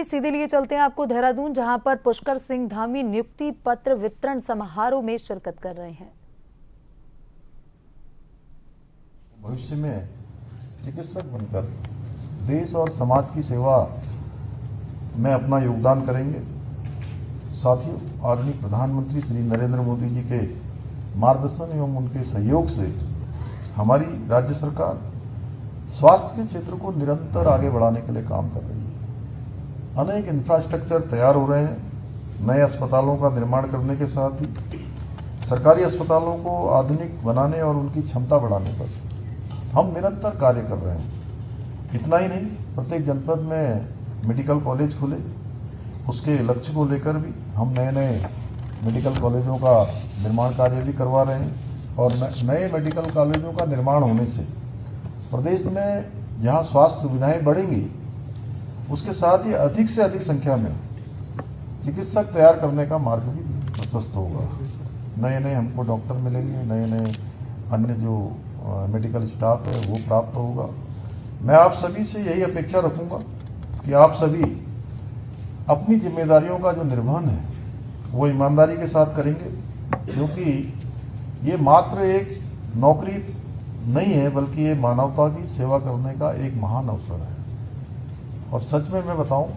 सीधे लिए चलते हैं आपको देहरादून, जहां पर पुष्कर सिंह धामी नियुक्ति पत्र वितरण समारोह में शिरकत कर रहे हैं। भविष्य में चिकित्सक बनकर देश और समाज की सेवा में अपना योगदान करेंगे। साथियों, आदरणीय प्रधानमंत्री श्री नरेंद्र मोदी जी के मार्गदर्शन एवं उनके सहयोग से हमारी राज्य सरकार स्वास्थ्य के क्षेत्र को निरंतर आगे बढ़ाने के लिए काम कर रही है। अनेक इंफ्रास्ट्रक्चर तैयार हो रहे हैं। नए अस्पतालों का निर्माण करने के साथ ही सरकारी अस्पतालों को आधुनिक बनाने और उनकी क्षमता बढ़ाने पर हम निरंतर कार्य कर रहे हैं। इतना ही नहीं, प्रत्येक जनपद में मेडिकल कॉलेज खुले, उसके लक्ष्य को लेकर भी हम नए नए मेडिकल कॉलेजों का निर्माण कार्य भी करवा रहे हैं। और नए मेडिकल कॉलेजों का निर्माण होने से प्रदेश में जहां स्वास्थ्य सुविधाएं बढ़ेंगी, उसके साथ ही अधिक से अधिक संख्या में चिकित्सक तैयार करने का मार्ग भी प्रशस्त होगा। नए नए हमको डॉक्टर मिलेंगे, नए नए अन्य जो मेडिकल स्टाफ है वो प्राप्त होगा। मैं आप सभी से यही अपेक्षा रखूंगा कि आप सभी अपनी जिम्मेदारियों का जो निर्वहन है वो ईमानदारी के साथ करेंगे, क्योंकि ये मात्र एक नौकरी नहीं है, बल्कि ये मानवता की सेवा करने का एक महान अवसर है। और सच में मैं बताऊं,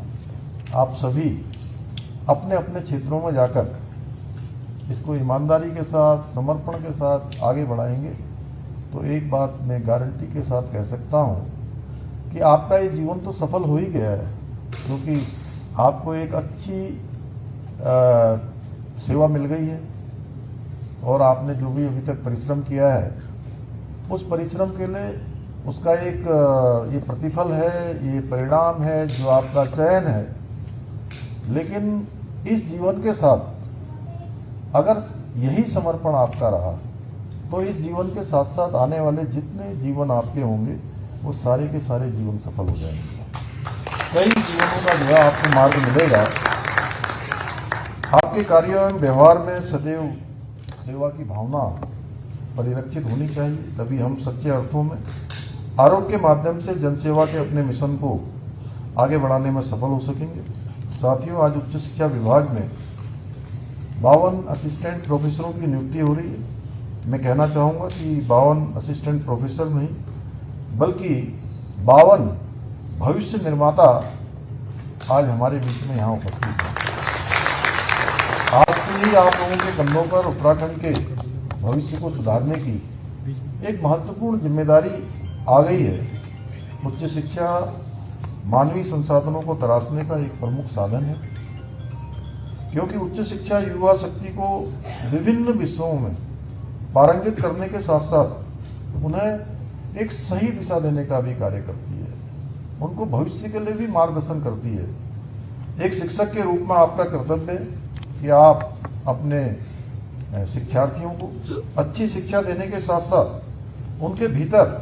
आप सभी अपने अपने क्षेत्रों में जाकर इसको ईमानदारी के साथ, समर्पण के साथ आगे बढ़ाएंगे तो एक बात मैं गारंटी के साथ कह सकता हूं कि आपका ये जीवन तो सफल हो ही गया है, क्योंकि आपको एक अच्छी सेवा मिल गई है और आपने जो भी अभी तक परिश्रम किया है उस परिश्रम के लिए उसका एक ये प्रतिफल है, ये परिणाम है जो आपका चयन है। लेकिन इस जीवन के साथ अगर यही समर्पण आपका रहा तो इस जीवन के साथ साथ आने वाले जितने जीवन आपके होंगे वो सारे के सारे जीवन सफल हो जाएंगे। कई जीवनों का जो है आपको मार्ग मिलेगा। आपके कार्य एवं व्यवहार में सदैव सेवा की भावना परिलक्षित होनी चाहिए, तभी हम सच्चे अर्थों में आरोग्य के माध्यम से जनसेवा के अपने मिशन को आगे बढ़ाने में सफल हो सकेंगे। साथियों, आज उच्च शिक्षा विभाग में 52 असिस्टेंट प्रोफेसरों की नियुक्ति हो रही है। मैं कहना चाहूँगा कि 52 असिस्टेंट प्रोफेसर नहीं, बल्कि 52 भविष्य निर्माता आज हमारे बीच में यहाँ उपस्थित हैं। आज से ही आप लोगों के कंधों पर उत्तराखंड के भविष्य को सुधारने की एक महत्वपूर्ण जिम्मेदारी आ गई है। उच्च शिक्षा मानवीय संसाधनों को तराशने का एक प्रमुख साधन है, क्योंकि उच्च शिक्षा युवा शक्ति को विभिन्न विषयों में पारंगित करने के साथ साथ उन्हें एक सही दिशा देने का भी कार्य करती है, उनको भविष्य के लिए भी मार्गदर्शन करती है। एक शिक्षक के रूप में आपका कर्तव्य है कि आप अपने शिक्षार्थियों को अच्छी शिक्षा देने के साथ साथ उनके भीतर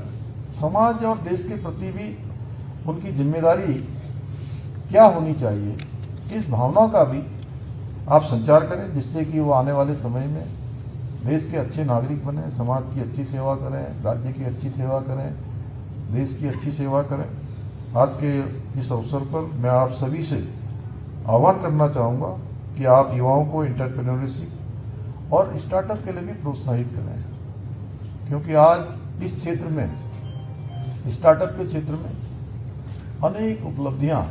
समाज और देश के प्रति भी उनकी जिम्मेदारी क्या होनी चाहिए, इस भावना का भी आप संचार करें, जिससे कि वो आने वाले समय में देश के अच्छे नागरिक बने, समाज की अच्छी सेवा करें, राज्य की अच्छी सेवा करें, देश की अच्छी सेवा करें। आज के इस अवसर पर मैं आप सभी से आह्वान करना चाहूँगा कि आप युवाओं को एंटरप्रेन्योरशिप और स्टार्टअप के लिए भी प्रोत्साहित करें, क्योंकि आज इस क्षेत्र में, स्टार्टअप के क्षेत्र में अनेक उपलब्धियां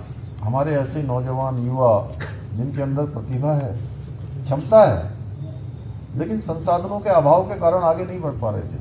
हमारे ऐसे नौजवान युवा जिनके अंदर प्रतिभा है, क्षमता है, लेकिन संसाधनों के अभाव के कारण आगे नहीं बढ़ पा रहे थे।